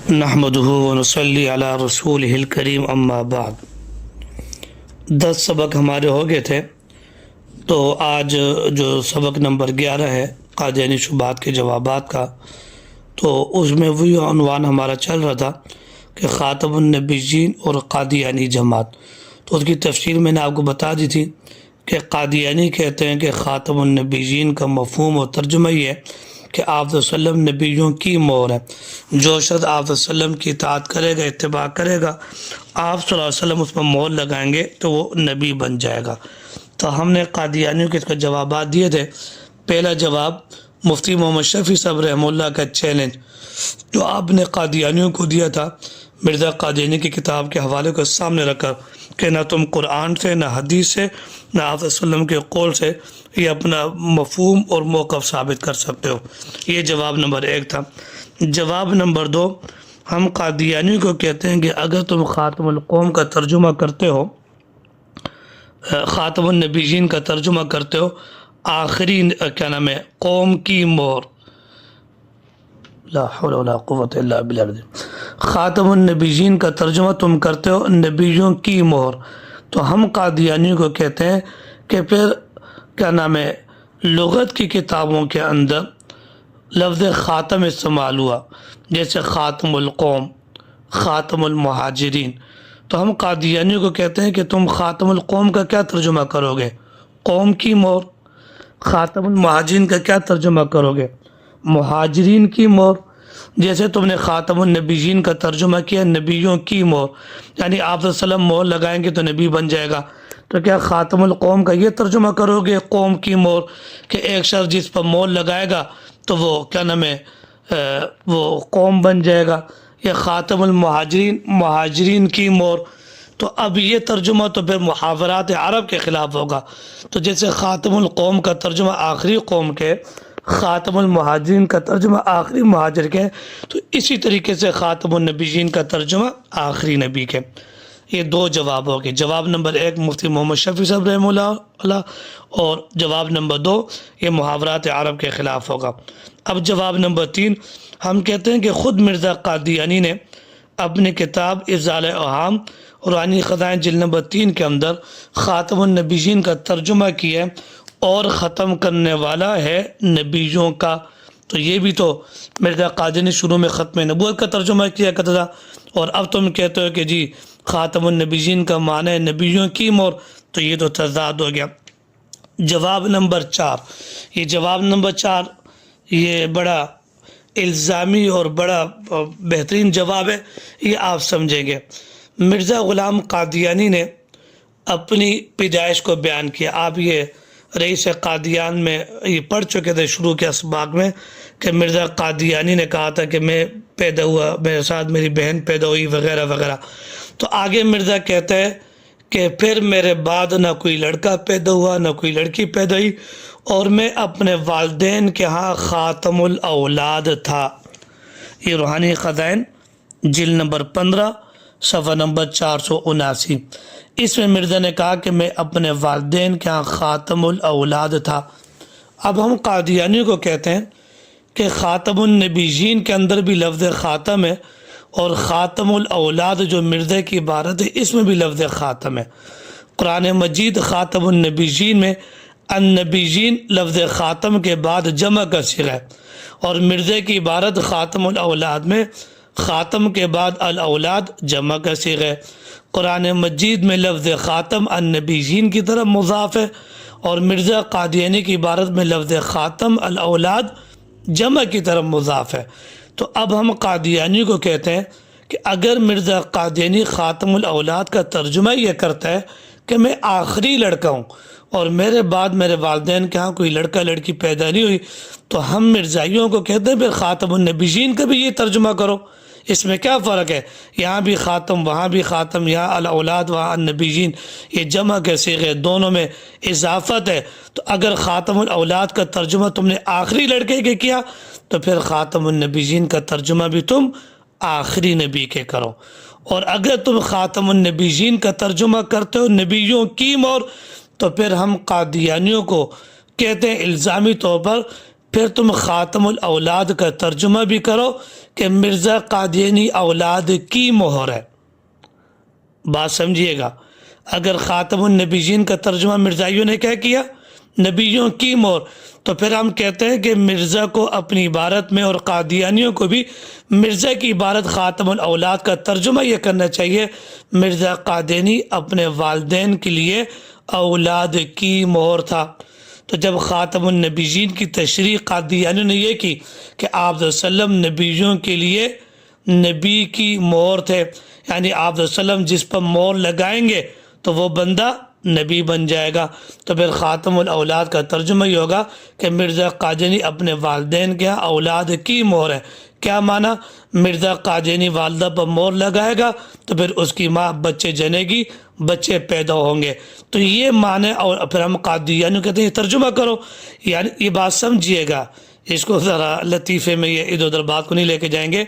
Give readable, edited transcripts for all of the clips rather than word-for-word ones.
نحمده ونصلی علی رسولہ الکریم اما بعد 10 سبق ہمارے ہو گئے تھے، تو آج جو سبق نمبر 11 ہے قادیانی شبہات کے جوابات کا، تو اس میں وہی عنوان ہمارا چل رہا تھا کہ خاتم النبیین اور قادیانی جماعت۔ تو اس کی تفسیر میں نے آپ کو بتا دی تھی کہ قادیانی کہتے ہیں کہ خاتم النبیین کا مفہوم اور ترجمہ یہ ہے کہ آپ صلی اللہ علیہ وسلم نبیوں کی مہر ہے، جو شخص آپ صلی اللہ علیہ وسلم کی اطاعت کرے گا، اتباع کرے گا، آپ صلی اللہ علیہ وسلم اس پر مہر لگائیں گے تو وہ نبی بن جائے گا۔ تو ہم نے قادیانیوں کے اس کا جوابات دیے تھے۔ پہلا جواب مفتی محمد شفیع صاحب رحمہ اللہ کا چیلنج جو آپ نے قادیانیوں کو دیا تھا، مرزا قادیانی کی کتاب کے حوالے کو سامنے رکھا کہ نہ تم قرآن سے، نہ حدیث سے، نہ آپ صلی اللہ علیہ وسلم کے قول سے یہ اپنا مفہوم اور موقف ثابت کر سکتے ہو۔ یہ جواب نمبر 1 تھا۔ جواب نمبر 2، ہم قادیانی کو کہتے ہیں کہ اگر تم خاتم القوم کا ترجمہ کرتے ہو، خاتم النبیین کا ترجمہ کرتے ہو، آخری کیا نام ہے، قوم کی مہر، لا حول ولا قوت الا باللہ، خاتم النبیین کا ترجمہ تم کرتے ہو نبیوں کی مہر، تو ہم قادیانیوں کو کہتے ہیں کہ پھر کیا نام ہے، لغت کی کتابوں کے اندر لفظ خاتم استعمال ہوا، جیسے خاتم القوم، خاتم المہاجرین، تو ہم قادیانیوں کو کہتے ہیں کہ تم خاتم القوم کا کیا ترجمہ کرو گے، قوم کی مہر، خاتم المہاجرین کا کیا ترجمہ کرو گے، مہاجرین کی مہر، جیسے تم نے خاتم النبیین کا ترجمہ کیا نبیوں کی مہر، یعنی آپ صلی اللہ علیہ وسلم مہر لگائیں گے تو نبی بن جائے گا، تو کیا خاتم القوم کا یہ ترجمہ کرو گے، قوم کی مہر، کہ ایک شخص جس پر مہر لگائے گا تو وہ کیا نام ہے، وہ قوم بن جائے گا، یا خاتم المہاجرین، مہاجرین کی مہر، تو اب یہ ترجمہ تو پھر محاورات عرب کے خلاف ہوگا۔ تو جیسے خاتم القوم کا ترجمہ آخری قوم کے، خاتم المہاجرین کا ترجمہ آخری مہاجر کے، تو اسی طریقے سے خاتم النبیین کا ترجمہ آخری نبی کے۔ یہ 2 جواب ہو گئے۔ جواب نمبر 1 مفتی محمد شفیع صاحب رحمہ اللہ، اور جواب نمبر 2 یہ محاورات عرب کے خلاف ہوگا۔ اب جواب نمبر 3، ہم کہتے ہیں کہ خود مرزا قادیانی نے اپنی کتاب ازال اوہام روحانی خزائن جلد نمبر 3 کے اندر خاتم النبیین کا ترجمہ کیا ہے، اور ختم کرنے والا ہے نبیوں کا۔ تو یہ بھی تو مرزا قادیانی شروع میں ختم نبوت کا ترجمہ کیا کرتا تھا، اور اب تم کہتے ہو کہ جی خاتم النبیین کا معنی ہے نبیوں کی مہر، تو یہ تو تضاد ہو گیا۔ جواب نمبر 4، یہ جواب نمبر 4 یہ بڑا الزامی اور بڑا بہترین جواب ہے، یہ آپ سمجھیں گے۔ مرزا غلام قادیانی نے اپنی پیدائش کو بیان کیا۔ آپ یہ رئیس قادیان میں یہ پڑھ چکے تھے شروع کے اسباق میں کہ مرزا قادیانی نے کہا تھا کہ میں پیدا ہوا، میرے ساتھ میری بہن پیدا ہوئی، وغیرہ وغیرہ۔ تو آگے مرزا کہتا ہے کہ پھر میرے بعد نہ کوئی لڑکا پیدا ہوا، نہ کوئی لڑکی پیدا ہوئی، اور میں اپنے والدین کے ہاں خاتم الاولاد تھا۔ یہ روحانی خزائن جلد نمبر 15 صفحہ نمبر 479۔ اس میں مرزا نے کہا کہ میں اپنے والدین کے ہاں خاتم الاولاد تھا۔ اب ہم قادیانیوں کو کہتے ہیں کہ خاتم النبیین کے اندر بھی لفظ خاتم ہے، اور خاتم الاولاد جو مرزا کی عبارت ہے اس میں بھی لفظ خاتم ہے۔ قرآن مجید خاتم النبیین میں النبیین لفظ خاتم کے بعد جمع کا صیغہ ہے، اور مرزا کی عبارت خاتم الاولاد میں خاتم کے بعد الاولاد جمع کا صیغہ ہے۔ قرآن مجید میں لفظ خاتم النبیین کی طرف مضاف ہے، اور مرزا قادیانی کی عبارت میں لفظ خاتم الاولاد جمع کی طرف مضاف ہے۔ تو اب ہم قادیانی کو کہتے ہیں کہ اگر مرزا قادیانی خاتم الاولاد کا ترجمہ یہ کرتا ہے کہ میں آخری لڑکا ہوں، اور میرے بعد میرے والدین کے ہاں کوئی لڑکا لڑکی پیدا نہیں ہوئی، تو ہم مرزائیوں کو کہتے ہیں پھر خاتم النبیین کا بھی یہ ترجمہ کرو۔ اس میں کیا فرق ہے، یہاں بھی خاتم وہاں بھی خاتم، یہاں الاولاد وہاں النبیین، یہ جمع کے صیغے، دونوں میں اضافت ہے۔ تو اگر خاتم الاولاد کا ترجمہ تم نے آخری لڑکے کے کیا تو پھر خاتم النبیین کا ترجمہ بھی تم آخری نبی کے کرو، اور اگر تم خاتم النبیین کا ترجمہ کرتے ہو نبیوں کی مہر، تو پھر ہم قادیانیوں کو کہتے ہیں الزامی طور پر پھر تم خاتم الاولاد کا ترجمہ بھی کرو کہ مرزا قادیانی اولاد کی مہر ہے۔ بات سمجھیے گا، اگر خاتم النبیین کا ترجمہ مرزائیوں نے کیا کیا؟ نبیوں کی مہر، تو پھر ہم کہتے ہیں کہ مرزا کو اپنی عبارت میں اور قادیانیوں کو بھی مرزا کی عبارت خاتم الاولاد کا ترجمہ یہ کرنا چاہیے، مرزا قادیانی اپنے والدین کے لیے اولاد کی مہر تھا۔ تو جب خاتم النبیین کی تشریح قادیانیوں نے یہ کی کہ آپ صلی اللہ علیہ وسلم نبیوں کے لیے نبی کی مہر تھے، یعنی آپ صلی اللہ علیہ وسلم جس پر مہر لگائیں گے تو وہ بندہ نبی بن جائے گا، تو پھر خاتم الاولاد کا ترجمہ یہ ہوگا کہ مرزا قادیانی اپنے والدین کے ہاں اولاد کی مہر ہے۔ کیا معنی؟ مرزا قادیانی والدہ پر مہر لگائے گا تو پھر اس کی ماں بچے جنے گی، بچے پیدا ہوں گے، تو یہ معنی، اور پھر ہم قادیانیوں کہتے ہیں ترجمہ کرو، یعنی یہ بات سمجھیے گا، اس کو ذرا لطیفے میں یہ ادھر ادھر بات کو نہیں لے کے جائیں گے۔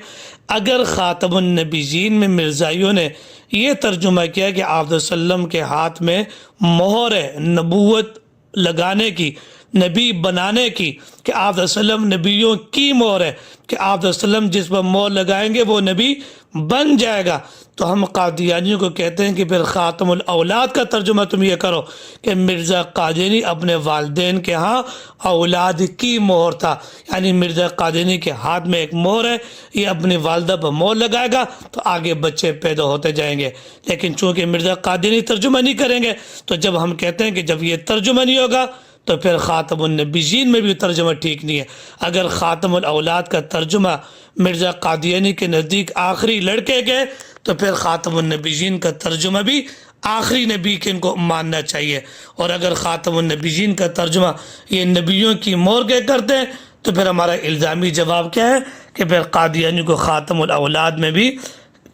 اگر خاتم النبیین میں مرزائیوں نے یہ ترجمہ کیا کہ آپ صلی اللہ علیہ وسلم کے ہاتھ میں مہر ہے نبوت لگانے کی، نبی بنانے کی، کہ آپ صلی اللہ علیہ وسلم نبیوں کی مہر ہے، کہ آپ صلی اللہ علیہ وسلم جس پر مہر لگائیں گے وہ نبی بن جائے گا، تو ہم قادیانیوں کو کہتے ہیں کہ پھر خاتم الاولاد کا ترجمہ تم یہ کرو کہ مرزا قادیانی اپنے والدین کے ہاں اولاد کی مہر تھا، یعنی مرزا قادیانی کے ہاتھ میں ایک مہر ہے، یہ اپنی والدہ پر مہر لگائے گا تو آگے بچے پیدا ہوتے جائیں گے۔ لیکن چونکہ مرزا قادیانی ترجمہ نہیں کریں گے، تو جب ہم کہتے ہیں کہ جب یہ ترجمہ نہیں ہوگا تو پھر خاتم النبیین میں بھی ترجمہ ٹھیک نہیں ہے۔ اگر خاتم الاولاد کا ترجمہ مرزا قادیانی کے نزدیک آخری لڑکے کے، تو پھر خاتم النبیین کا ترجمہ بھی آخری نبی کے ان کو ماننا چاہیے، اور اگر خاتم النبیین کا ترجمہ یہ نبیوں کی مہر کے کرتے ہیں تو پھر ہمارا الزامی جواب کیا ہے کہ پھر قادیانی کو خاتم الاولاد میں بھی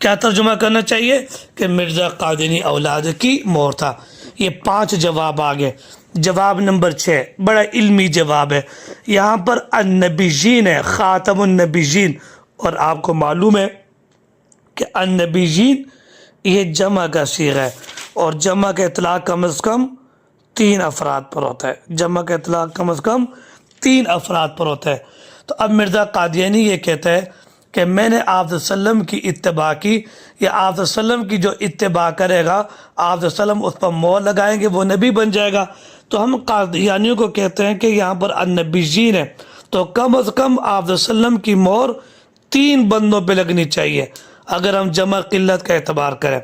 کیا ترجمہ کرنا چاہیے کہ مرزا قادیانی اولاد کی مہر تھا۔ یہ 5 جواب آگے۔ جواب نمبر 6 بڑا علمی جواب ہے، یہاں پر النبیین ہے، خاتم النبیین، اور آپ کو معلوم ہے کہ النبیین یہ جمع کا صیغہ ہے، اور جمع کا اطلاق کم از کم 3 افراد پر ہوتا ہے، جمع کا اطلاق کم از کم 3 افراد پر ہوتا ہے۔ تو اب مرزا قادیانی یہ کہتا ہے کہ میں نے آپ صلی اللہ علیہ وسلم کی اتباع کی، یا آپ صلی اللہ علیہ وسلم کی جو اتباع کرے گا آپ صلی اللہ علیہ وسلم اس پر مہر لگائیں گے وہ نبی بن جائے گا۔ تو ہم قادیانیوں کو کہتے ہیں کہ یہاں پر النبیین ہے، تو کم از کم آپ صلی اللہ علیہ وسلم کی مہر 3 بندوں پہ لگنی چاہیے۔ اگر ہم جمع قلت کا اعتبار کریں،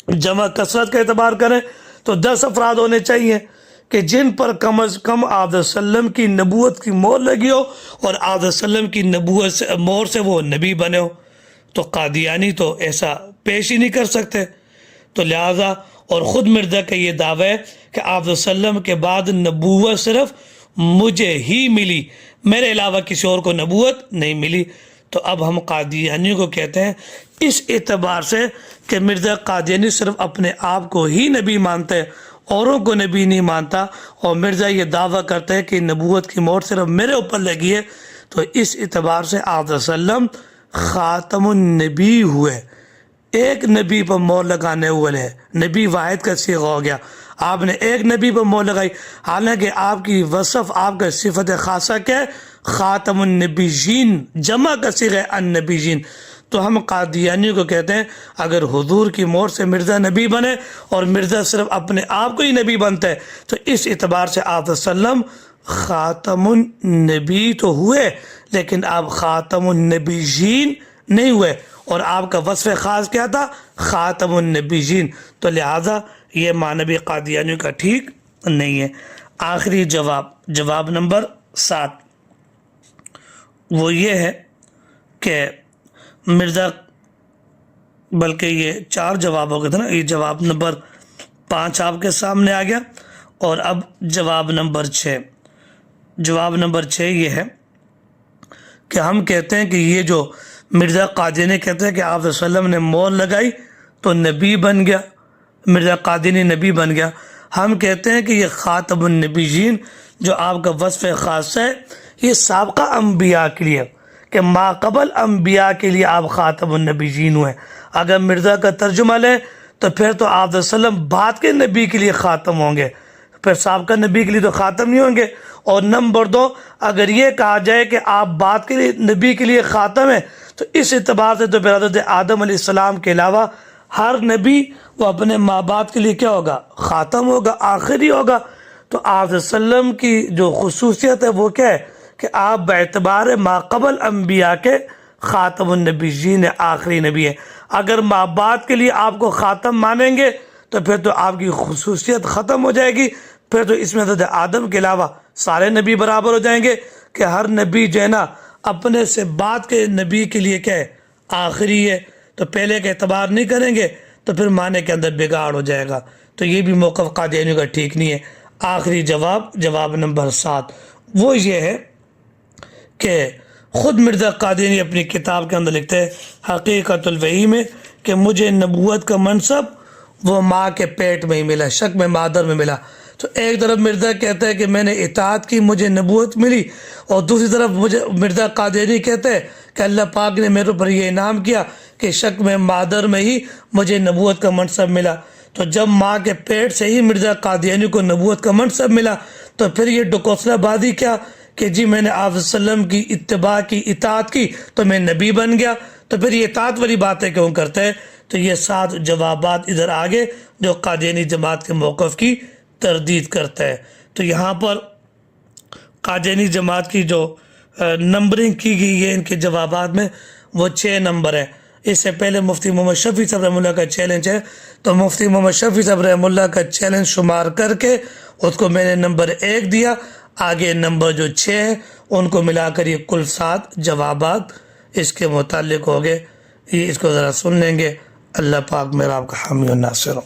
جمع کثرت کا اعتبار کریں تو 10 افراد ہونے چاہیے کہ جن پر کم از کم آپ صلی اللہ علیہ وسلم کی نبوت کی مہر لگی ہو، اور آپ صلی اللہ علیہ وسلم کی نبوت سے مہر سے وہ نبی بنے ہو۔ تو قادیانی تو ایسا پیش ہی نہیں کر سکتے، تو لہٰذا اور خود مرزا کا یہ دعویٰ ہے کہ آپ صلی اللہ علیہ وسلم کے بعد نبوت صرف مجھے ہی ملی، میرے علاوہ کسی اور کو نبوت نہیں ملی۔ تو اب ہم قادیانیوں کو کہتے ہیں اس اعتبار سے کہ مرزا قادیانی صرف اپنے آپ کو ہی نبی مانتے ہیں، اوروں کو نبی نہیں مانتا، اور مرزا یہ دعویٰ کرتا ہے کہ نبوت کی مہر صرف میرے اوپر لگی ہے، تو اس اعتبار سے آپ صلی اللہ علیہ وسلم خاتم النبی ہوئے، ایک نبی پر مہر لگانے والے، نبی واحد کا صیغہ ہو گیا، آپ نے ایک نبی پر مہر لگائی، حالانکہ آپ کی وصف، آپ کا صفت خاصہ کیا ہے؟ خاتم النبیین، جمع کا صیغہ ہے النبیین۔ تو ہم قادیانیوں کو کہتے ہیں اگر حضور کی مہر سے مرزا نبی بنے اور مرزا صرف اپنے آپ کو ہی نبی بنتا ہے تو اس اعتبار سے آپ صلی اللہ علیہ وسلم خاتم النبی تو ہوئے لیکن آپ خاتم النبیین نہیں ہوئے، اور آپ کا وصف خاص کیا تھا؟ خاتم النبیین۔ تو لہٰذا یہ معنی قادیانیوں کا ٹھیک نہیں ہے۔ آخری جواب، جواب نمبر 7، وہ یہ ہے کہ مرزا، بلکہ یہ 4 جواب ہو گئے تھے نا، یہ جواب نمبر 5 آپ کے سامنے آ گیا، اور اب جواب نمبر 6۔ جواب نمبر 6 یہ ہے کہ ہم کہتے ہیں کہ یہ جو مرزا قادیانی کہتے ہیں کہ آپ صلی اللہ علیہ وسلم نے مہر لگائی تو نبی بن گیا، مرزا قادیانی نبی بن گیا، ہم کہتے ہیں کہ یہ خاتم النبیین جو آپ کا وصف خاص ہے یہ سابقہ انبیاء کے لیے، کہ ما قبل انبیاء کے لیے آپ خاتم النبیین ہوئے۔ اگر مرزا کا ترجمہ لیں تو پھر تو آپ صلی اللہ علیہ وسلم بعد کے نبی کے لیے خاتم ہوں گے، پھر سابقہ نبی کے لیے تو خاتم نہیں ہوں گے۔ اور نمبر 2، اگر یہ کہا جائے کہ آپ بات کے لیے نبی کے لیے خاتم ہیں، تو اس اعتبار سے تو پھر حضرت آدم علیہ السلام کے علاوہ ہر نبی وہ اپنے ماں باپ کے لیے کیا ہوگا؟ خاتم ہوگا، آخری ہوگا۔ تو آپ صلی اللہ علیہ وسلم کی جو خصوصیت ہے وہ کیا ہے کہ آپ باعتبار ما قبل انبیاء کے خاتم النبیین، آخری نبی ہے۔ اگر ماں باپ کے لیے آپ کو خاتم مانیں گے تو پھر تو آپ کی خصوصیت ختم ہو جائے گی، پھر تو اس میں حضرت آدم کے علاوہ سارے نبی برابر ہو جائیں گے کہ ہر نبی جو ہے نا اپنے سے بعد کے نبی کے لیے کیا ہے؟ آخری ہے۔ تو پہلے کا اعتبار نہیں کریں گے تو پھر معنی کے اندر بگاڑ ہو جائے گا۔ تو یہ بھی موقف قادیانیوں کا ٹھیک نہیں ہے۔ آخری جواب نمبر 7 وہ یہ ہے کہ خود مرزا قادیانی اپنی کتاب کے اندر لکھتے ہیں حقیقت الوحی میں کہ مجھے نبوت کا منصب وہ ماں کے پیٹ میں ہی ملا، شک میں مادر میں ملا۔ تو ایک طرف مرزا کہتا ہے کہ میں نے اطاعت کی، مجھے نبوت ملی، اور دوسری طرف مرزا قادیانی کہتے ہیں کہ اللہ پاک نے میرے اوپر یہ انعام کیا کہ شک میں مادر میں ہی مجھے نبوت کا منصب ملا۔ تو جب ماں کے پیٹ سے ہی مرزا قادیانی کو نبوت کا منصب ملا تو پھر یہ ڈکوسلا بازی کیا کہ جی میں نے آپ صلی اللہ علیہ وسلم کی اتباع کی، اطاعت کی تو میں نبی بن گیا۔ تو پھر یہ اطاعت والی باتیں کیوں کرتے ہیں؟ تو یہ 7 جوابات ادھر آگے جو قادیانی جماعت کے موقف کی تردید کرتا ہے۔ تو یہاں پر قادیانی جماعت کی جو نمبرنگ کی گئی ہے ان کے جوابات میں وہ 6 نمبر ہے۔ اس سے پہلے مفتی محمد شفیع صاحب رحمہ اللہ کا چیلنج ہے، تو مفتی محمد شفیع صاحب رحمہ اللہ کا چیلنج شمار کر کے اس کو میں نے نمبر 1 دیا، آگے نمبر جو 6 ہیں ان کو ملا کر یہ کل 7 جوابات اس کے متعلق ہو گئے۔ یہ اس کو ذرا سن لیں گے۔ اللہ پاک میرا آپ کا حامی و ناصر ہو۔